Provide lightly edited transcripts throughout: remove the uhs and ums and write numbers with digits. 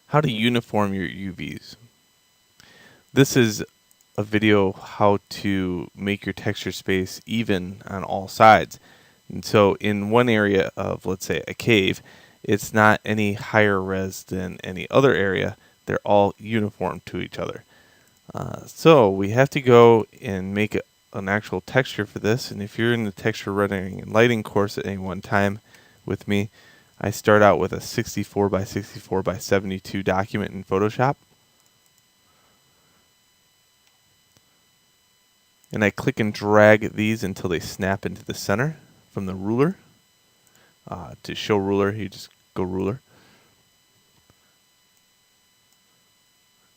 How to uniform your UVs. This is a video how to make your texture space even on all sides. And so in one area of, let's say, a cave, it's not any higher res than any other area. They're all uniform to each other. So we have to go and make an actual texture for this. And if you're in the texture rendering and lighting course at any one time with me, I start out with a 64 by 64 by 72 document in Photoshop. And I click and drag these until they snap into the center from the ruler. To show ruler, you just go ruler.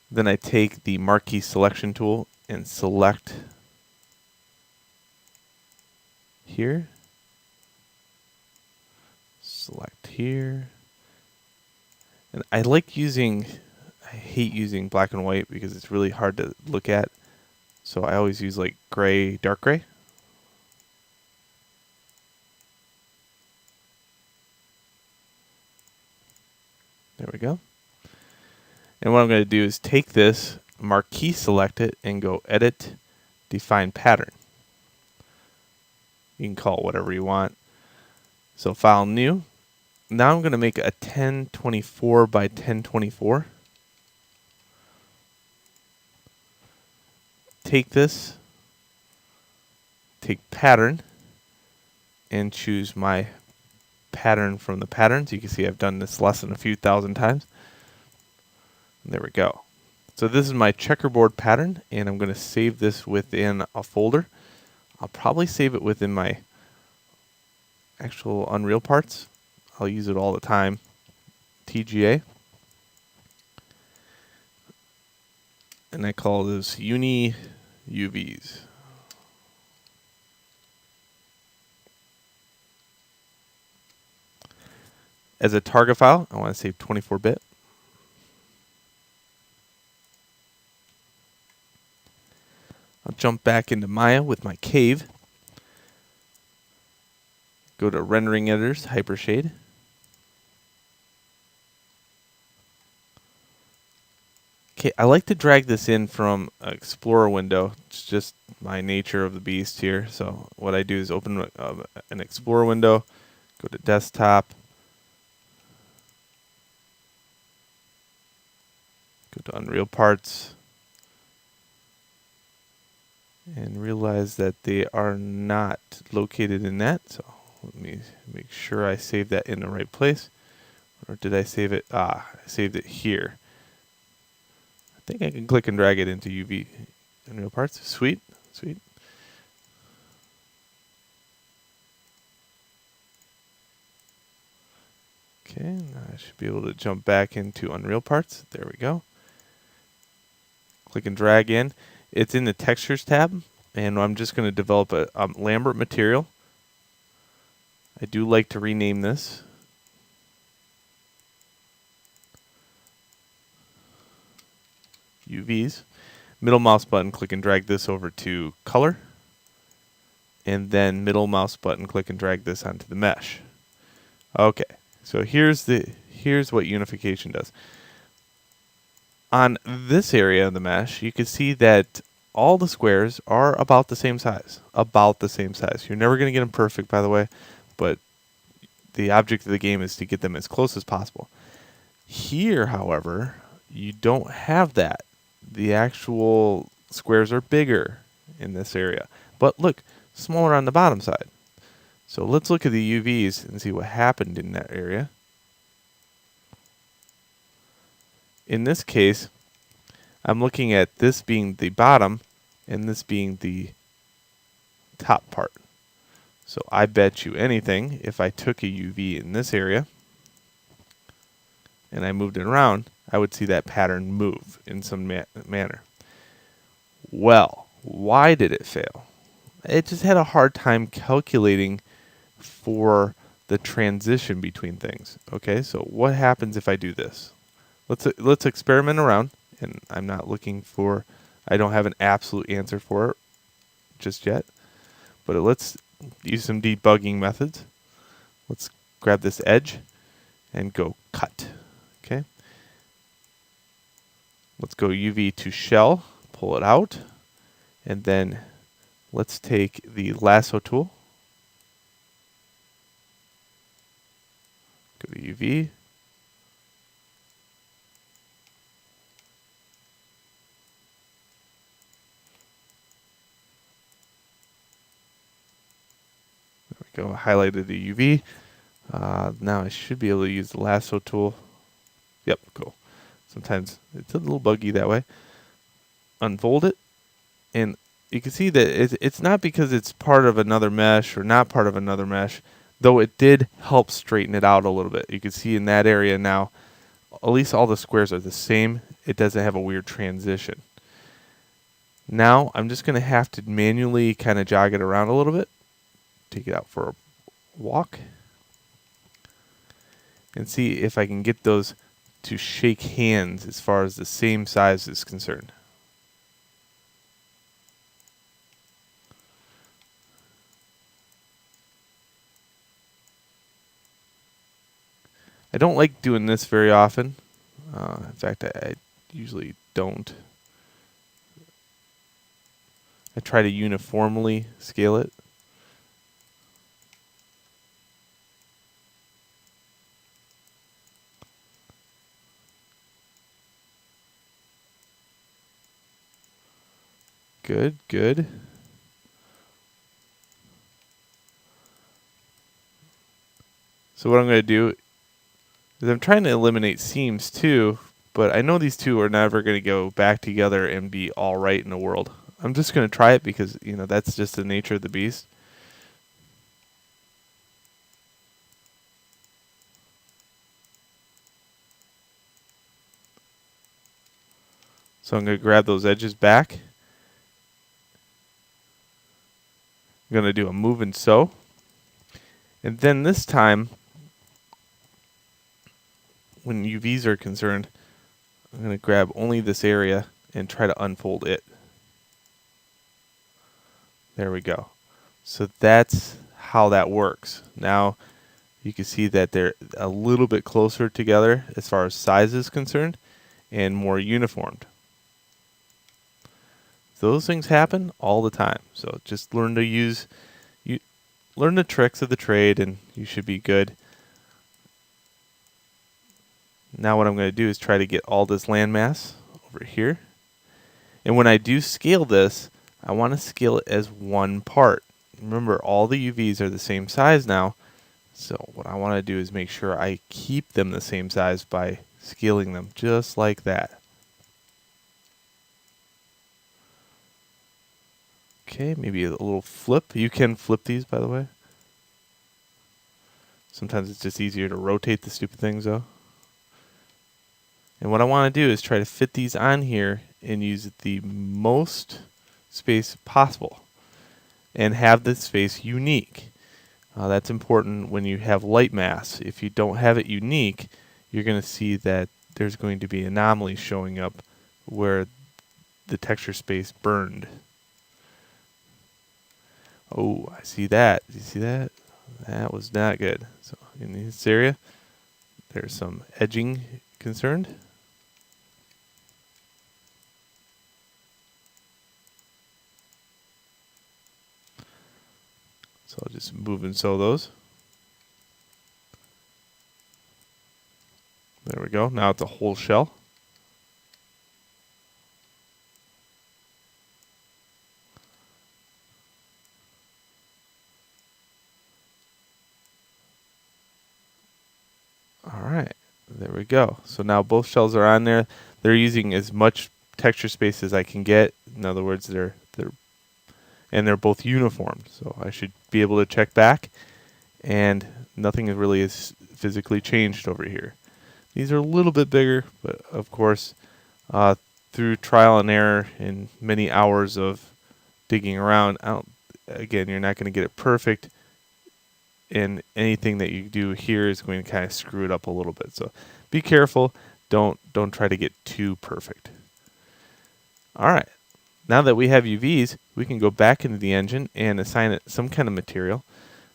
Then I take the Marquee selection tool and select here. Select here. And I hate using black and white because it's really hard to look at. So I always use like gray, dark gray. There we go. And what I'm going to do is take this, Marquee select it, and go Edit, Define Pattern. You can call it whatever you want. So File New. Now I'm going to make a 1024 by 1024. Take this, take Pattern, and choose my pattern from the patterns. You can see I've done this lesson a few thousand times. There we go. So this is my checkerboard pattern, and I'm going to save this within a folder. I'll probably save it within my actual Unreal parts. I'll use it all the time. TGA. And I call this Uni UVs. As a target file, I want to save 24-bit. I'll jump back into Maya with my cave. Go to Rendering Editors, Hypershade. Okay, I like to drag this in from an Explorer window. It's just my nature of the beast here. So what I do is open an Explorer window, go to Desktop, go to Unreal Parts, and realize that they are not located in that. So let me make sure I save that in the right place. Or did I save it? I saved it here. I think I can click and drag it into UV Unreal Parts. Sweet, sweet. Okay, now I should be able to jump back into Unreal Parts. There we go. Click and drag in. It's in the Textures tab, and I'm just going to develop a Lambert material. I do like to rename this. UVs. Middle mouse button, click and drag this over to color. And then middle mouse button, click and drag this onto the mesh. Okay, so here's what unification does. On this area of the mesh, you can see that all the squares are about the same size. About the same size. You're never going to get them perfect, by the way, but the object of the game is to get them as close as possible. Here, however, you don't have that. The actual squares are bigger in this area. But look, smaller on the bottom side. So let's look at the UVs and see what happened in that area. In this case, I'm looking at this being the bottom and this being the top part. So I bet you anything, if I took a UV in this area and I moved it around, I would see that pattern move in some manner. Well, why did it fail? It just had a hard time calculating for the transition between things. Okay, so what happens if I do this? Let's experiment around, and I'm not looking for, I don't have an absolute answer for it just yet, but let's use some debugging methods. Let's grab this edge and go cut. Okay. Let's go UV to shell, pull it out, and then let's take the lasso tool, go to UV, there we go, highlighted the UV. Now I should be able to use the lasso tool. Yep, cool. Sometimes it's a little buggy that way. Unfold it, and you can see that it's not because it's part of another mesh or not part of another mesh, though it did help straighten it out a little bit. You can see in that area now, at least all the squares are the same. It doesn't have a weird transition. Now I'm just going to have to manually kind of jog it around a little bit, take it out for a walk, and see if I can get those to shake hands as far as the same size is concerned. I don't like doing this very often. In fact, I usually don't. I try to uniformly scale it. Good, good. So what I'm going to do is I'm trying to eliminate seams too, but I know these two are never going to go back together and be all right in the world. I'm just going to try it because, you know, that's just the nature of the beast. So I'm going to grab those edges back. I'm going to do a move and sew. And then this time, when UVs are concerned, I'm going to grab only this area and try to unfold it. There we go. So that's how that works. Now you can see that they're a little bit closer together as far as size is concerned and more uniformed. Those things happen all the time. So just learn to learn the tricks of the trade and you should be good. Now what I'm going to do is try to get all this landmass over here. And when I do scale this, I want to scale it as one part. Remember, all the UVs are the same size now. So what I want to do is make sure I keep them the same size by scaling them just like that. Okay, maybe a little flip. You can flip these, by the way. Sometimes it's just easier to rotate the stupid things, though. And what I want to do is try to fit these on here and use the most space possible and have the space unique. That's important when you have light mass. If you don't have it unique, you're going to see that there's going to be anomalies showing up where the texture space burned. Oh, I see that. Do you see that? That was not good. So in this area, there's some edging concerned. So I'll just move and sew those. There we go. Now it's a whole shell. All right, there we go. So now both shells are on there. They're using as much texture space as I can get. In other words, they're both uniform. So I should be able to check back, and nothing really is physically changed over here. These are a little bit bigger, but of course, through trial and error and many hours of digging around, again, you're not going to get it perfect. And anything that you do here is going to kind of screw it up a little bit. So be careful. Don't try to get too perfect. All right. Now that we have UVs, we can go back into the engine and assign it some kind of material.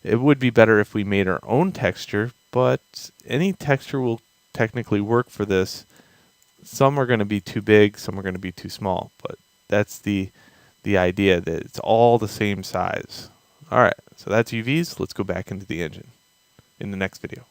It would be better if we made our own texture, but any texture will technically work for this Some are going to be too big, some are going to be too small, but that's the idea, that it's all the same size. All right, so that's UVs. Let's go back into the engine in the next video.